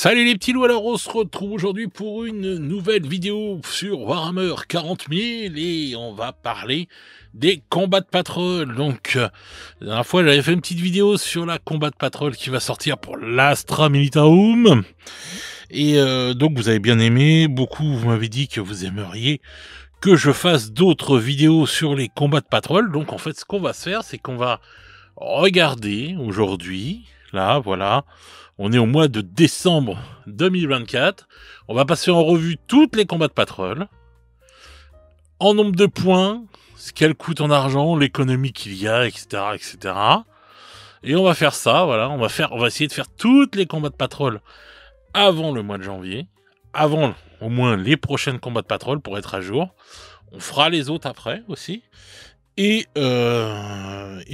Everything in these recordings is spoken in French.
Salut les petits loups, alors on se retrouve aujourd'hui pour une nouvelle vidéo sur Warhammer 40 000 et on va parler des combats de patrol. Donc, la dernière fois j'avais fait une petite vidéo sur la combat de patrol qui va sortir pour l'Astra Militarum. Et donc vous avez bien aimé, beaucoup vous m'avez dit que vous aimeriez que je fasse d'autres vidéos sur les combats de patrol. Donc en fait ce qu'on va se faire, c'est qu'on va regarder aujourd'hui, là voilà, on est au mois de décembre 2024. On va passer en revue toutes les combats de patrol. En nombre de points, ce qu'elles coûtent en argent, l'économie qu'il y a, etc., etc. Et on va faire ça, voilà. On va essayer de faire toutes les combats de patrol avant le mois de janvier. Avant, au moins, les prochaines combats de patrol pour être à jour. On fera les autres après aussi. Et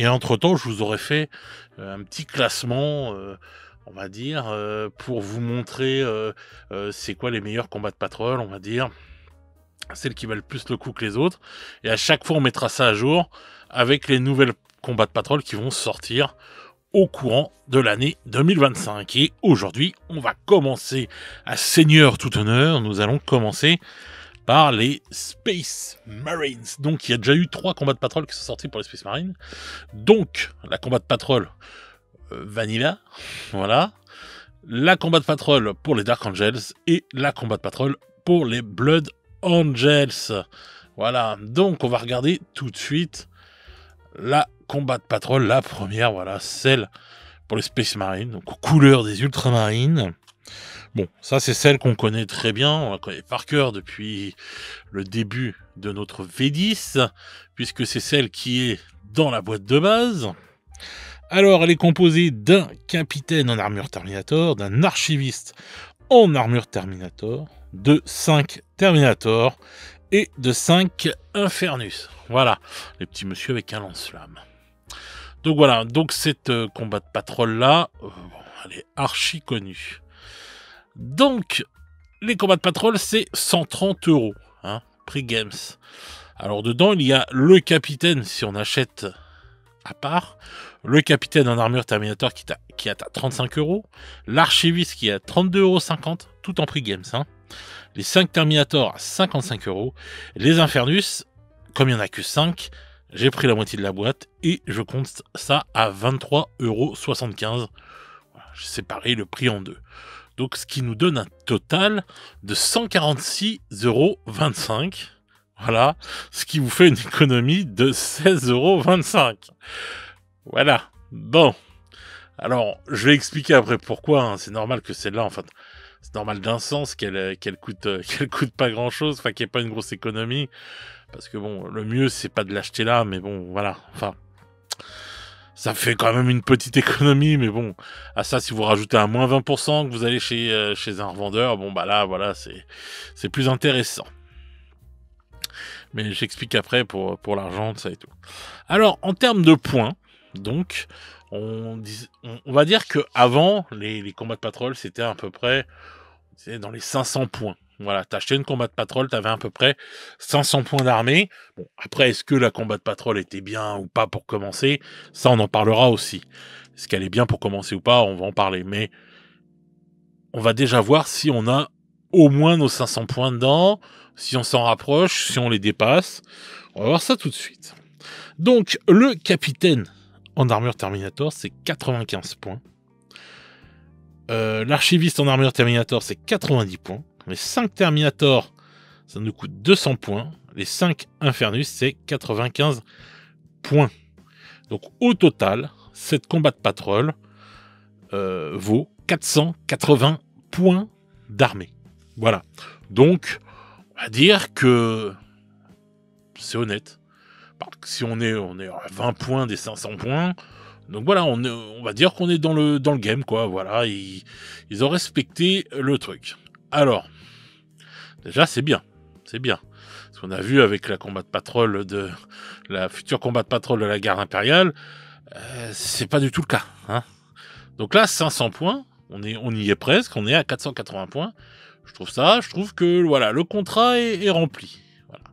entre-temps, je vous aurais fait un petit classement... on va dire, pour vous montrer c'est quoi les meilleurs combats de patrol, on va dire, celles qui valent plus le coup que les autres. Et à chaque fois, on mettra ça à jour avec les nouvelles combats de patrol qui vont sortir au courant de l'année 2025. Et aujourd'hui, on va commencer à Seigneur tout honneur. Nous allons commencer par les Space Marines. Donc, il y a déjà eu 3 combats de patrol qui sont sortis pour les Space Marines. Donc, la combat de patrol Vanilla, voilà, la combat de patrol pour les Dark Angels et la combat de patrol pour les Blood Angels. Voilà, donc on va regarder tout de suite la combat de patrol, la première, voilà, celle pour les Space Marines, donc aux couleurs des Ultramarines. Bon, ça c'est celle qu'on connaît très bien, on la connaît par cœur depuis le début de notre V10, puisque c'est celle qui est dans la boîte de base. Alors, elle est composée d'un capitaine en armure Terminator, d'un archiviste en armure Terminator, de 5 Terminator et de 5 Infernus. Voilà, les petits messieurs avec un lance-flamme. Donc voilà, donc cette combat de patrol-là, elle est archi connue. Donc, les combats de patrol, c'est 130 €, hein, prix Games. Alors dedans, il y a le capitaine, si on achète à part, le capitaine en armure Terminator qui est à 35 €, l'archiviste qui est à 32,50 €, tout en prix Games, hein. Les 5 Terminators à 55 €, les Infernus, comme il n'y en a que 5, j'ai pris la moitié de la boîte et je compte ça à 23,75 €. Voilà, j'ai séparé le prix en deux. Donc ce qui nous donne un total de 146,25 €. Voilà, ce qui vous fait une économie de 16,25 €. Voilà, bon. Alors, je vais expliquer après pourquoi, hein. C'est normal que celle-là, en fait, c'est normal d'un sens qu'elle coûte, qu'elle coûte pas grand-chose, enfin qu'il n'y ait pas une grosse économie. Parce que bon, le mieux, c'est pas de l'acheter là, mais bon, voilà, enfin... Ça fait quand même une petite économie, mais bon, à ça, si vous rajoutez un moins 20% que vous allez chez un revendeur, bon bah là, voilà, c'est plus intéressant. Mais j'explique après pour l'argent, ça et tout. Alors, en termes de points, donc, on va dire que avant les combats de patrol, c'était à peu près dans les 500 points. Voilà, t'achetais une combat de patrol, t'avais à peu près 500 points d'armée. Bon, après, est-ce que la combat de patrol était bien ou pas pour commencer? Ça, on en parlera aussi. Est-ce qu'elle est bien pour commencer ou pas? On va en parler. Mais on va déjà voir si on a au moins nos 500 points dedans, si on s'en rapproche, si on les dépasse. On va voir ça tout de suite. Donc, le capitaine en armure Terminator, c'est 95 points. L'archiviste en armure Terminator, c'est 90 points. Les 5 Terminator, ça nous coûte 200 points. Les 5 Infernus, c'est 95 points. Donc, au total, cette combat de patrol vaut 480 points d'armée. Voilà. Donc, on va dire que c'est honnête. Si on est à 20 points des 500 points, donc voilà, on va dire qu'on est dans le game, quoi. Voilà, ils ont respecté le truc. Alors, déjà, c'est bien. C'est bien. Ce qu'on a vu avec la combat de patrol de la future combat de patrol de la garde impériale, c'est pas du tout le cas, hein. Donc là, 500 points, on y est presque, on est à 480 points. Je trouve que voilà, le contrat est rempli. Voilà.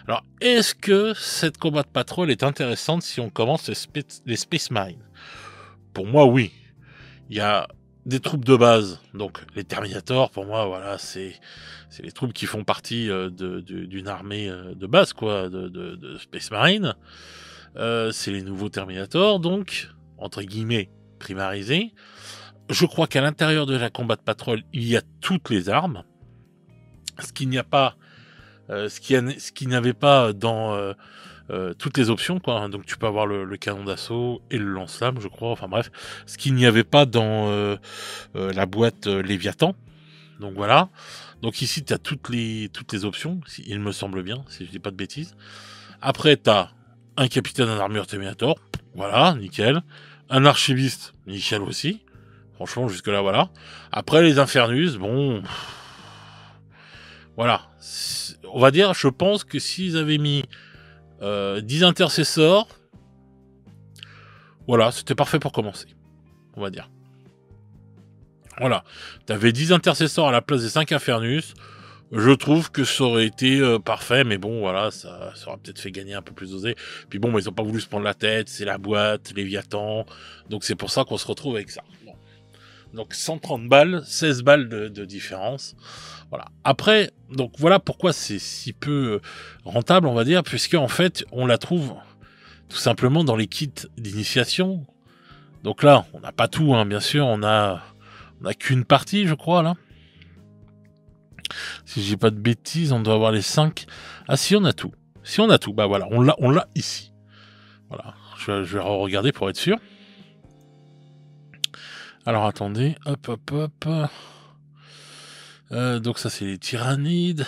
Alors, est-ce que cette combat de patrol est intéressante si on commence les Space Marines? Pour moi, oui. Il y a des troupes de base. Donc les Terminators, pour moi, voilà, c'est les troupes qui font partie d'une armée de base, quoi, de Space Marine. C'est les nouveaux Terminators, donc, entre guillemets, primarisés. Je crois qu'à l'intérieur de la Combat Patrol, il y a toutes les armes. Ce qu'il n'y a pas, ce qu'il n'y avait pas dans toutes les options, quoi. Donc tu peux avoir le canon d'assaut et le lance-flamme, je crois. Enfin bref, ce qu'il n'y avait pas dans la boîte Léviathan. Donc voilà. Donc ici, tu as toutes les options, il me semble bien, si je dis pas de bêtises. Après, tu as un capitaine en armure Terminator. Voilà, nickel. Un archiviste, nickel aussi. Franchement, jusque-là, voilà. Après, les Infernus, bon... Voilà. On va dire, je pense que s'ils avaient mis 10 intercesseurs, voilà, c'était parfait pour commencer. On va dire. Voilà. T'avais 10 intercesseurs à la place des 5 Infernus. Je trouve que ça aurait été parfait, mais bon, voilà, ça aurait peut-être fait gagner un peu plus d'osé. Puis bon, mais ils ont pas voulu se prendre la tête, c'est la boîte, Léviathan. Donc c'est pour ça qu'on se retrouve avec ça. Bon. Donc 130 balles, 16 balles de différence. Voilà. Après, donc voilà pourquoi c'est si peu rentable, on va dire, puisque en fait, on la trouve tout simplement dans les kits d'initiation. Donc là, on n'a pas tout, hein, bien sûr, on a qu'une partie, je crois, là. Si j'ai pas de bêtises, on doit avoir les 5. Ah si, on a tout. Si on a tout, bah voilà, on l'a ici. Voilà, je vais regarder pour être sûr. Alors attendez, hop. Donc ça c'est les tyrannides.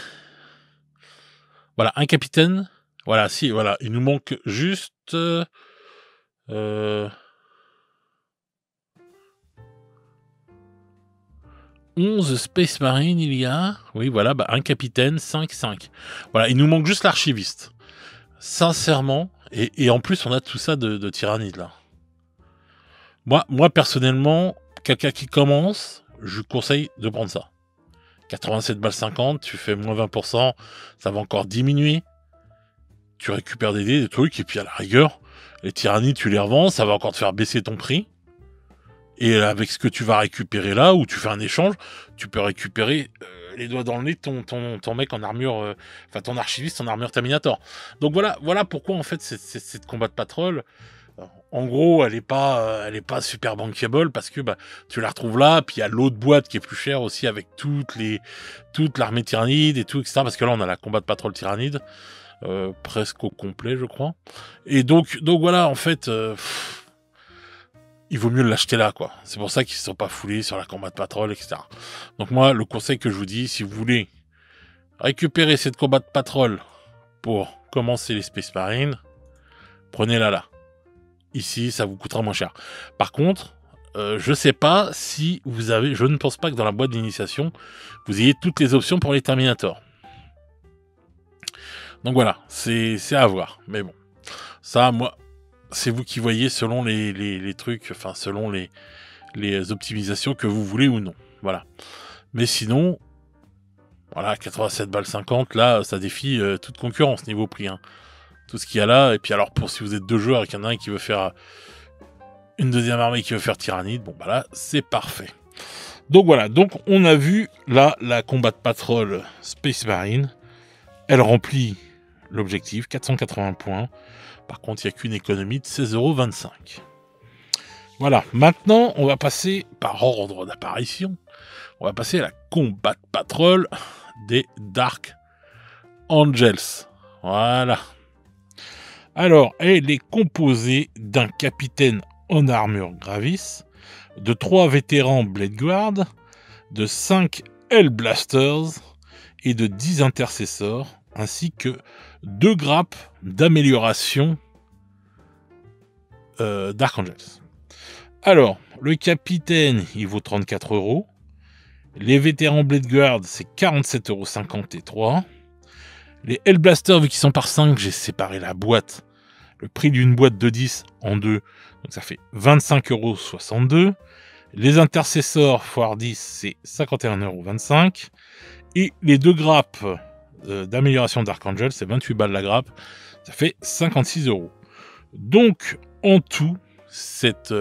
Voilà, un capitaine. Voilà, si, voilà, il nous manque juste... 11 Space Marine, il y a... Oui, voilà, bah, un capitaine, 5. Voilà, il nous manque juste l'archiviste. Sincèrement, et en plus, on a tout ça de tyrannide, là. Moi, personnellement, quelqu'un qui commence, je vous conseille de prendre ça. 87 balles 50, tu fais moins 20%, ça va encore diminuer. Tu récupères des dés, des trucs, et puis à la rigueur, les tyrannides, tu les revends, ça va encore te faire baisser ton prix. Et avec ce que tu vas récupérer là, ou tu fais un échange, tu peux récupérer les doigts dans le nez ton mec en armure, enfin ton archiviste en armure Terminator. Donc voilà pourquoi en fait cette combat de patrol, en gros, elle est pas super bankable parce que bah tu la retrouves là, puis il y a l'autre boîte qui est plus chère aussi avec toute l'armée tyrannide et tout, etc. Parce que là on a la combat de patrol tyrannide presque au complet, je crois. Et donc voilà, en fait. Il vaut mieux l'acheter là, quoi. C'est pour ça qu'ils ne sont pas foulés sur la combat de patrol, etc. Donc moi, le conseil que je vous dis, si vous voulez récupérer cette combat de patrol pour commencer les Space Marines, prenez-la là. Ici, ça vous coûtera moins cher. Par contre, je sais pas si vous avez... Je ne pense pas que dans la boîte d'initiation, vous ayez toutes les options pour les Terminators. Donc voilà, c'est à voir. Mais bon, ça, moi... C'est vous qui voyez selon les trucs, enfin selon les optimisations que vous voulez ou non. Voilà. Mais sinon, voilà, 87 balles 50, là, ça défie toute concurrence niveau prix. Hein. Tout ce qu'il y a là. Et puis alors, pour si vous êtes deux joueurs et qu'il y en a un qui veut faire une deuxième armée qui veut faire tyrannide, bon bah là, c'est parfait. Donc voilà, donc on a vu là la combat de patrol Space Marine. Elle remplit l'objectif, 480 points. Par contre, il n'y a qu'une économie de 16,25 €. Voilà, maintenant, on va passer par ordre d'apparition. On va passer à la combat patrol des Dark Angels. Voilà. Alors, elle est composée d'un capitaine en armure Gravis, de 3 vétérans Blade Guard, de 5 Hellblasters et de 10 intercesseurs, ainsi que 2 grappes d'amélioration Dark Angels. Alors, le capitaine, il vaut 34 €. Les vétérans Blade Guard, c'est 47,53 €. Les Hellblasters, vu qu'ils sont par 5, j'ai séparé la boîte. Le prix d'une boîte de 10 en 2, donc ça fait 25,62 €. Les intercesseurs x 10, c'est 51,25 €. Et les 2 grappes d'amélioration Dark Angel, c'est 28 balles la grappe, ça fait 56 €. Donc, en tout, cette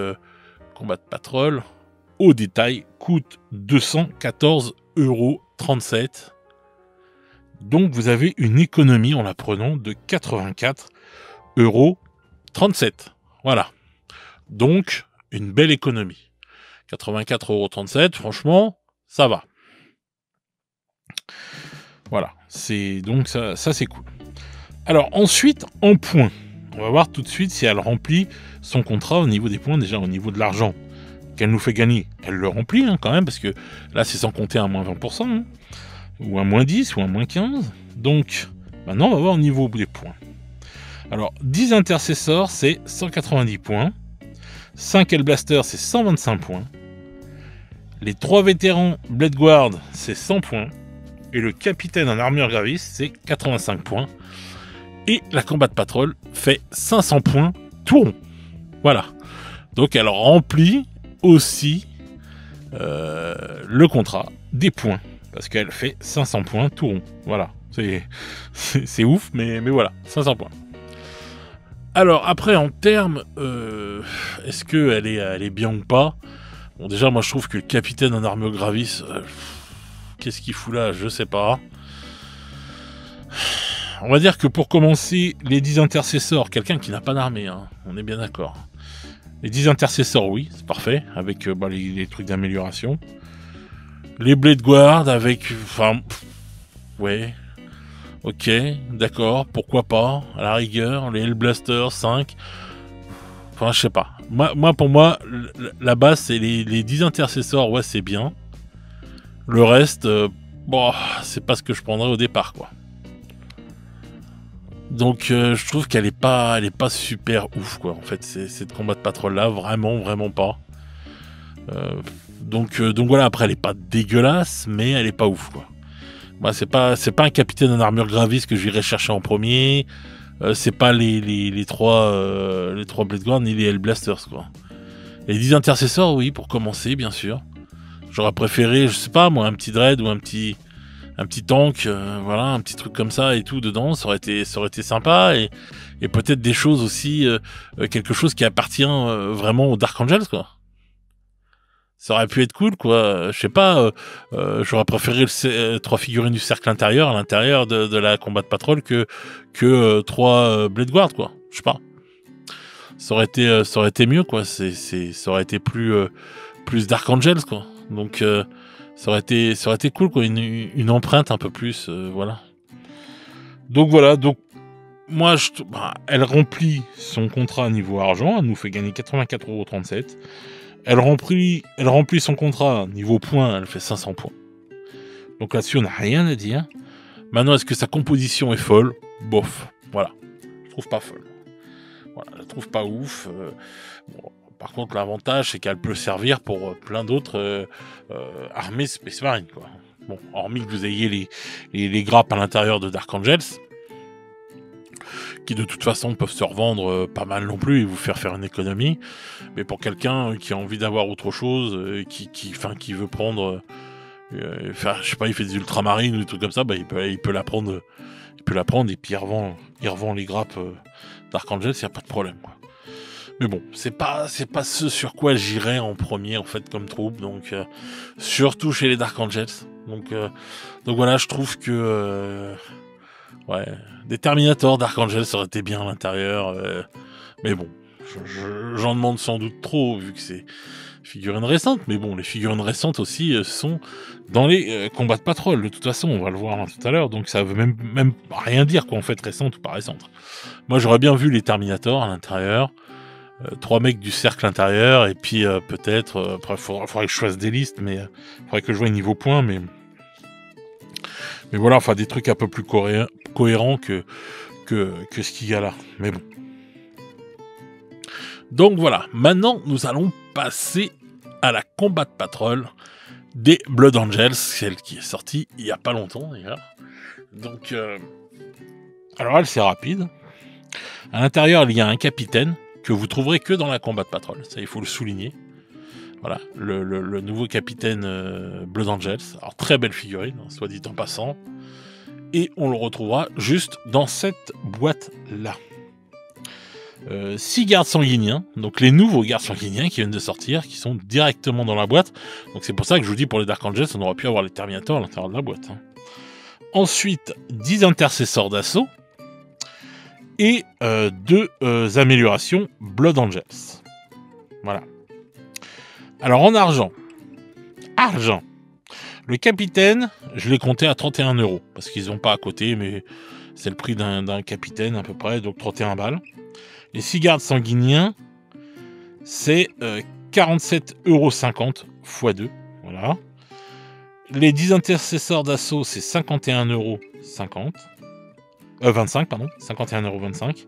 combat de patrol, au détail coûte 214,37 €. Donc vous avez une économie en la prenant de 84,37 €. Voilà. Donc une belle économie. 84,37 €, franchement, ça va. Voilà, c'est donc ça c'est cool. Alors ensuite, en points, on va voir tout de suite si elle remplit son contrat au niveau des points, déjà au niveau de l'argent qu'elle nous fait gagner. Elle le remplit quand même, parce que là c'est sans compter un moins 20%, ou un moins 10, ou un moins 15. Donc maintenant on va voir au niveau des points. Alors 10 intercessors c'est 190 points, 5 Hellblasters c'est 125 points, les 3 vétérans Blade Guard c'est 100 points, et le capitaine en armure gravis c'est 85 points, et la Combat Patrol fait 500 points tout rond. Voilà, donc elle remplit aussi le contrat des points, parce qu'elle fait 500 points tout rond. Voilà, c'est ouf, mais voilà, 500 points. Alors après, en termes, est-ce qu'elle est bien ou pas? Bon, déjà, moi je trouve que le capitaine en armure gravis, qu'est-ce qu'il fout là? Je sais pas. On va dire que pour commencer, les 10 intercesseurs, quelqu'un qui n'a pas d'armée, on est bien d'accord. Les 10 intercesseurs, oui, c'est parfait, avec les trucs d'amélioration. Les Blade Guard avec... Enfin... Ouais... Ok, d'accord, pourquoi pas, à la rigueur, les Hellblasters 5... Enfin, je sais pas. Pour moi, la base, c'est les 10 intercesseurs, ouais, c'est bien. Le reste, c'est pas ce que je prendrais au départ, quoi. Donc je trouve qu'elle est pas super ouf, quoi. En fait, cette Combat Patrol là, vraiment pas. Donc voilà, après elle est pas dégueulasse, mais elle est pas ouf, quoi. Bah, c'est pas un capitaine en armure gravis que j'irai chercher en premier. C'est pas les trois Blade Guard ni les Hellblasters, quoi. Les 10 intercesseurs, oui, pour commencer, bien sûr. J'aurais préféré, je sais pas moi, un petit Dread ou un petit tank, voilà, un petit truc comme ça et tout dedans, ça aurait été sympa, et peut-être des choses aussi, quelque chose qui appartient vraiment aux Dark Angels, quoi. Ça aurait pu être cool, quoi. Je sais pas, j'aurais préféré 3 figurines du cercle intérieur à l'intérieur de la Combat Patrol que 3 Blade Guard, quoi. Je sais pas. Ça aurait été mieux, quoi. Ça aurait été plus Dark Angels, quoi. Donc ça aurait été cool, quoi, une empreinte un peu plus, voilà. Donc voilà, moi elle remplit son contrat à niveau argent, elle nous fait gagner 84,37 €. Elle remplit son contrat niveau points, elle fait 500 points. Donc là-dessus, on n'a rien à dire. Maintenant, est-ce que sa composition est folle? Bof, voilà. Je trouve pas folle. Voilà, je trouve pas ouf. Par contre, l'avantage, c'est qu'elle peut servir pour plein d'autres armées Space Marine, quoi. Bon, hormis que vous ayez les grappes à l'intérieur de Dark Angels, qui de toute façon peuvent se revendre pas mal non plus et vous faire une économie. Mais pour quelqu'un qui a envie d'avoir autre chose, qui veut prendre... je sais pas, il fait des ultramarines ou des trucs comme ça, il peut la prendre. Il peut la prendre et puis il revend les grappes Dark Angels, il n'y a pas de problème, quoi. Mais bon, c'est pas ce sur quoi j'irais en premier, en fait, comme troupe, donc surtout chez les Dark Angels. Donc voilà, je trouve que ouais, des Terminator Dark Angels ça aurait été bien à l'intérieur, mais bon, j'en demande sans doute trop vu que c'est figurines récentes, mais bon, les figurines récentes aussi sont dans les combats de patrol. De toute façon, on va le voir tout à l'heure, donc ça veut même rien dire, quoi, en fait, récente ou pas récente. Moi, j'aurais bien vu les Terminator à l'intérieur, 3 mecs du cercle intérieur, et puis peut-être, après, faudrait que je fasse des listes, mais faudrait que je vois niveau point, mais voilà, enfin, des trucs un peu plus cohérents que ce qu'il y a là, mais bon. Donc voilà, maintenant nous allons passer à la Combat Patrol des Blood Angels, celle qui est sortie il n'y a pas longtemps d'ailleurs. Donc, alors elle c'est rapide. À l'intérieur il y a un capitaine que vous trouverez que dans la Combat Patrol, ça il faut le souligner. Voilà, le nouveau capitaine Blood Angels. Alors très belle figurine, soit dit en passant. Et on le retrouvera juste dans cette boîte là. 6 gardes sanguiniens, donc les nouveaux gardes sanguiniens qui viennent de sortir, qui sont directement dans la boîte. Donc c'est pour ça que je vous dis, pour les Dark Angels, on aurait pu avoir les Terminators à l'intérieur de la boîte. Ensuite, 10 intercesseurs d'assaut et 2 améliorations Blood Angels. Voilà. Alors en argent, le capitaine, je l'ai compté à 31 €, parce qu'ils n'ont pas à côté, mais c'est le prix d'un capitaine à peu près, donc 31 balles. Les 6 gardes sanguiniens, c'est 47,50 € x 2. Voilà. Les 10 intercesseurs d'assaut, c'est 51,50 €. 25, pardon. 51,25 €.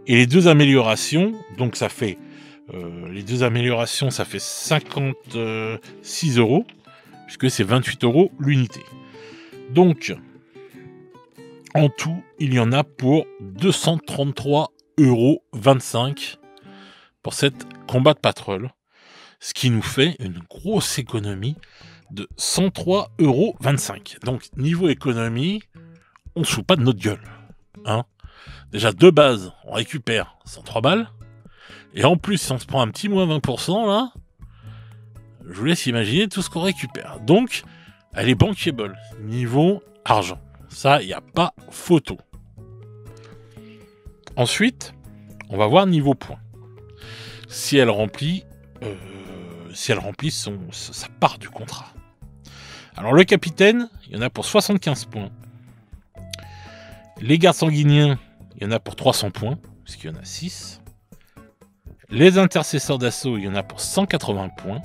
Et les 2 améliorations, donc ça fait... les 2 améliorations, ça fait 56 €, puisque c'est 28 € l'unité. Donc, en tout, il y en a pour 233,25 € pour cette Combat Patrol, ce qui nous fait une grosse économie de 103,25 €. Donc, niveau économie, on se fout pas de notre gueule. Hein, déjà, de base, on récupère 103 balles. Et en plus, si on se prend un petit moins 20%, là, je vous laisse imaginer tout ce qu'on récupère. Donc, elle est bankable, niveau argent. Ça, il n'y a pas photo. Ensuite, on va voir niveau points. Si elle remplit, sa part du contrat. Alors, le capitaine, il y en a pour 75 points. Les gardes sanguiniens, il y en a pour 300 points, puisqu'il y en a 6. Les intercesseurs d'assaut, il y en a pour 180 points.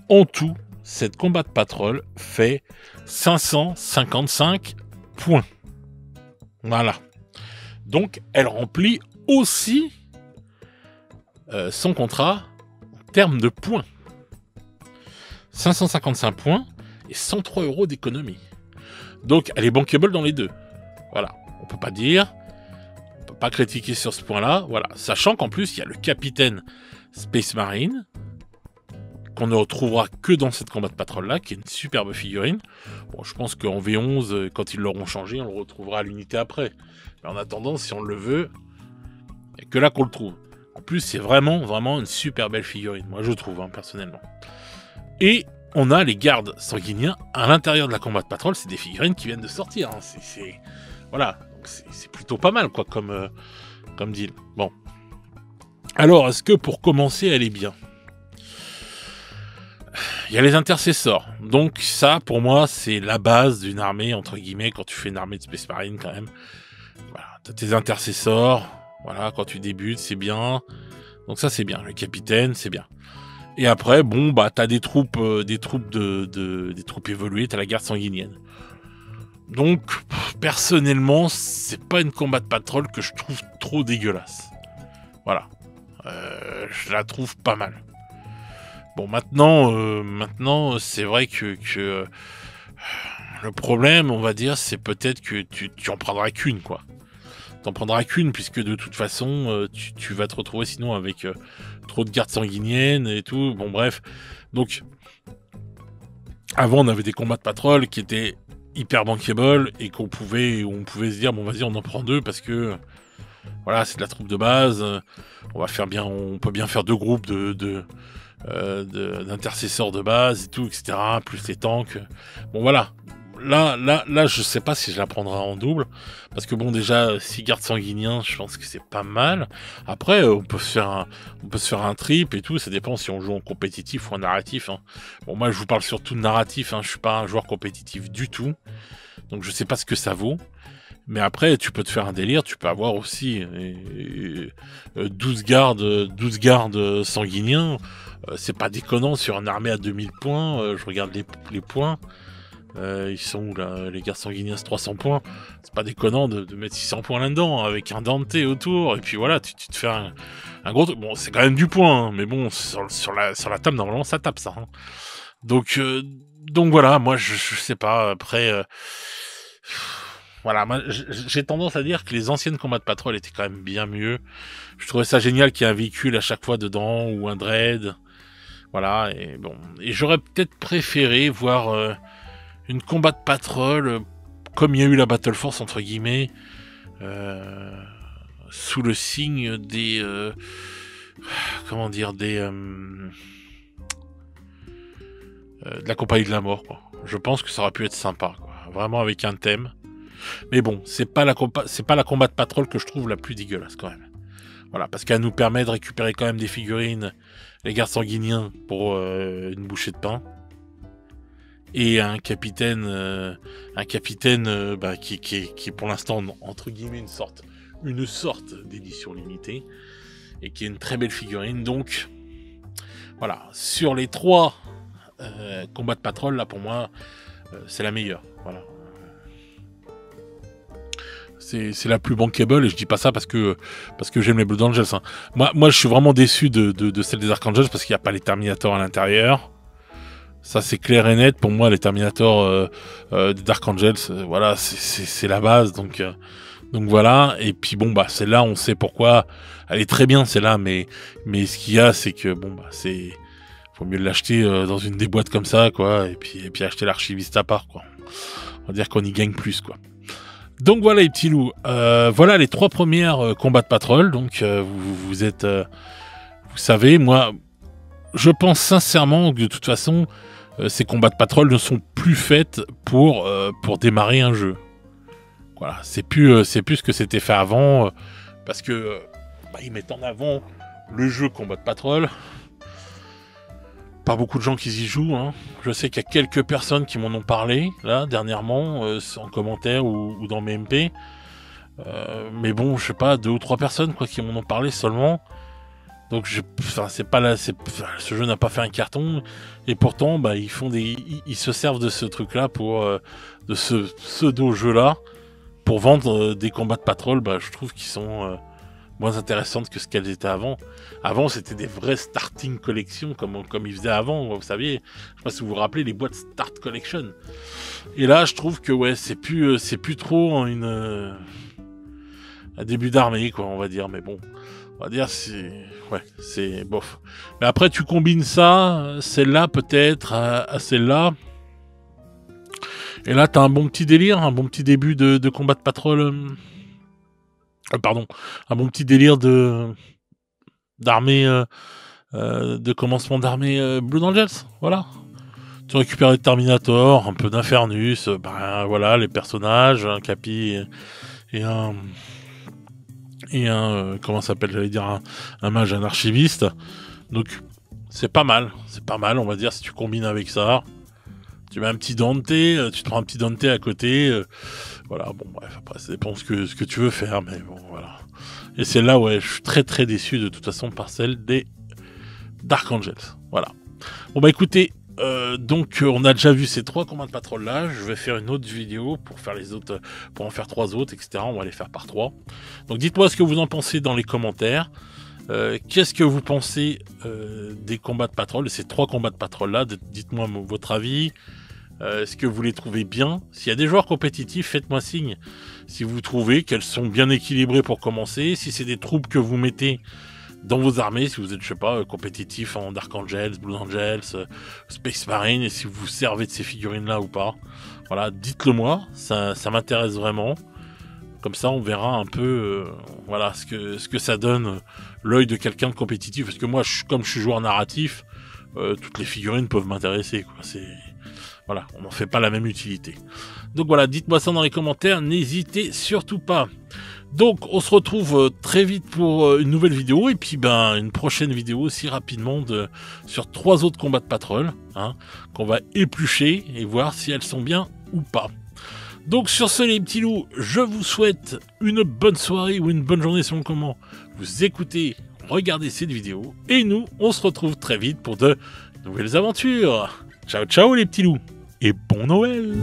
En tout, cette Combat Patrol fait 555 points. Voilà. Donc, elle remplit aussi son contrat en termes de points. 555 points et 103 € d'économie. Donc, elle est bankable dans les deux. Voilà. On peut pas dire... pas critiquer sur ce point-là, voilà. Sachant qu'en plus, il y a le capitaine Space Marine, qu'on ne retrouvera que dans cette Combat Patrol-là, qui est une superbe figurine. Bon, je pense qu'en V11, quand ils l'auront changé, on le retrouvera à l'unité après. Mais en attendant, si on le veut, il n'y a que là qu'on le trouve. En plus, c'est vraiment, vraiment une super belle figurine, moi je trouve, hein, personnellement. Et on a les gardes sanguiniens à l'intérieur de la Combat Patrol, c'est des figurines qui viennent de sortir. Hein. Voilà. C'est plutôt pas mal, quoi, comme deal. Bon. Alors, est-ce que pour commencer, elle est bien? Il y a les intercesseurs. Donc ça, pour moi, c'est la base d'une armée, entre guillemets, quand tu fais une armée de Space Marine, quand même. Voilà, t'as tes intercesseurs. Voilà, quand tu débutes, c'est bien. Donc ça, c'est bien. Le capitaine, c'est bien. Et après, bon, bah, t'as des troupes évoluées. T'as la garde sanguinienne. Donc, personnellement, c'est pas une Combat Patrol que je trouve trop dégueulasse. Voilà. Je la trouve pas mal. Bon, maintenant, c'est vrai que le problème, on va dire, c'est peut-être que tu en prendras qu'une, quoi. T'en prendras qu'une, puisque de toute façon, tu vas te retrouver sinon avec trop de gardes sanguiniennes et tout. Bon, bref. Donc, avant, on avait des combats de patrol qui étaient hyper bankable et on pouvait se dire, bon, vas-y, on en prend 2 parce que, voilà, c'est de la troupe de base. On peut bien faire 2 groupes d'intercesseurs de base et tout, etc. Plus les tanks. Bon, voilà. Là, je sais pas si je la prendrai en double. Parce que bon, déjà, 6 gardes sanguiniens, je pense que c'est pas mal. Après, on peut se faire un trip et tout. Ça dépend si on joue en compétitif ou en narratif. Hein. Bon, moi, je vous parle surtout de narratif. Hein. Je suis pas un joueur compétitif du tout. Donc, je sais pas ce que ça vaut. Mais après, tu peux te faire un délire. Tu peux avoir aussi 12 gardes sanguiniens. C'est pas déconnant sur une armée à 2000 points. Je regarde les points. Ils sont où là, les gardes sanguiniens, 300 points. C'est pas déconnant de mettre 600 points là-dedans, avec un Dante autour. Et puis voilà, tu te fais un gros truc. Bon, c'est quand même du point, hein, mais bon, sur la table, normalement, ça tape ça. Hein. Donc voilà, moi, je sais pas. Après, voilà, moi, j'ai tendance à dire que les anciennes combats de patrol étaient quand même bien mieux. Je trouvais ça génial qu'il y ait un véhicule à chaque fois dedans, ou un dread. Voilà, et bon. Et j'aurais peut-être préféré voir une combat de patrol comme il y a eu la Battle Force, entre guillemets, sous le signe des comment dire, de la compagnie de la mort, quoi. Je pense que ça aurait pu être sympa, quoi. Vraiment avec un thème. Mais bon, c'est pas la combat de patrol que je trouve la plus dégueulasse quand même. Voilà, parce qu'elle nous permet de récupérer quand même des figurines, les gardes sanguiniens pour une bouchée de pain. Et un capitaine qui est pour l'instant entre guillemets une sorte d'édition limitée et qui est une très belle figurine. Donc voilà, sur les 3 combats de patrol, là pour moi c'est la meilleure. Voilà. C'est la plus bankable, et je dis pas ça parce que j'aime les Blood Angels, hein. Moi je suis vraiment déçu de celle des Dark Angels parce qu'il n'y a pas les Terminators à l'intérieur. Ça c'est clair et net. Pour moi les Terminators des Dark Angels, voilà, c'est la base, donc voilà. Et puis bon bah celle-là on sait pourquoi elle est très bien, celle-là, mais ce qu'il y a c'est que bon bah faut mieux l'acheter dans une des boîtes comme ça, quoi, et puis acheter l'archiviste à part, quoi. On va dire qu'on y gagne plus, quoi. Donc voilà les petits loups, voilà les 3 premières combats de patrol. Donc vous êtes, vous savez, moi je pense sincèrement que de toute façon ces combats de patrol ne sont plus faits pour démarrer un jeu. Voilà, c'est plus ce que c'était fait avant, parce que ils mettent en avant le jeu combat de patrol. Pas beaucoup de gens qui y jouent, hein. Je sais qu'il y a quelques personnes qui m'en ont parlé, là, dernièrement, en commentaire ou dans mes MP. Mais bon, je sais pas, 2 ou 3 personnes, quoi, qui m'en ont parlé seulement. Donc, c'est pas là, ce jeu n'a pas fait un carton. Et pourtant, bah, ils se servent de ce truc-là de ce pseudo-jeu-là, pour vendre des combats de patrol, bah, je trouve qu'ils sont moins intéressantes que ce qu'elles étaient avant. Avant, c'était des vraies starting collections, comme ils faisaient avant, vous saviez. Je sais pas si vous vous rappelez, les boîtes Start Collection. Et là, je trouve que ouais, c'est plus trop un début d'armée, quoi, on va dire. Mais bon, on va dire c'est bof. Mais après, tu combines ça, celle-là peut-être, à celle-là. Et là, t'as un bon petit délire, un bon petit début de combat de patrol. Pardon, un bon petit délire d'armée, de commencement d'armée Blood Angels, voilà. Tu récupères des Terminator, un peu d'Infernus, voilà, les personnages, un Capi et un comment ça s'appelle, j'allais dire un mage, un archiviste. Donc c'est pas mal, on va dire, si tu combines avec ça. Tu mets un petit Dante, tu te prends un petit Dante à côté, voilà, bon bref, après ça dépend ce que tu veux faire, mais bon voilà. Et celle-là, ouais, je suis très très déçu de toute façon par celle des Dark Angels, voilà. Bon bah écoutez, donc on a déjà vu ces 3 combats de patrol là, je vais faire une autre vidéo pour faire les autres, pour en faire 3 autres, etc. On va les faire par 3. Donc dites-moi ce que vous en pensez dans les commentaires. Qu'est-ce que vous pensez des combats de patrol, de ces 3 combats de patrol là? Dites-moi votre avis. Est-ce que vous les trouvez bien? S'il y a des joueurs compétitifs, faites-moi signe. Si vous trouvez qu'elles sont bien équilibrées pour commencer, si c'est des troupes que vous mettez dans vos armées, si vous êtes, je sais pas, compétitif en Dark Angels, Blue Angels, Space Marine, et si vous vous servez de ces figurines-là ou pas. Voilà, dites-le moi, ça m'intéresse vraiment. Comme ça, on verra un peu, voilà, ce que ça donne l'œil de quelqu'un de compétitif. Parce que moi, comme je suis joueur narratif, toutes les figurines peuvent m'intéresser, quoi. Voilà, on n'en fait pas la même utilité. Donc voilà, dites-moi ça dans les commentaires, n'hésitez surtout pas. Donc on se retrouve très vite pour une nouvelle vidéo, et puis une prochaine vidéo aussi rapidement sur 3 autres combats de patrol, hein, qu'on va éplucher et voir si elles sont bien ou pas. Donc sur ce les petits loups, je vous souhaite une bonne soirée ou une bonne journée selon comment vous écoutez, regardez cette vidéo, et nous on se retrouve très vite pour de nouvelles aventures. Ciao ciao les petits loups, et bon Noël!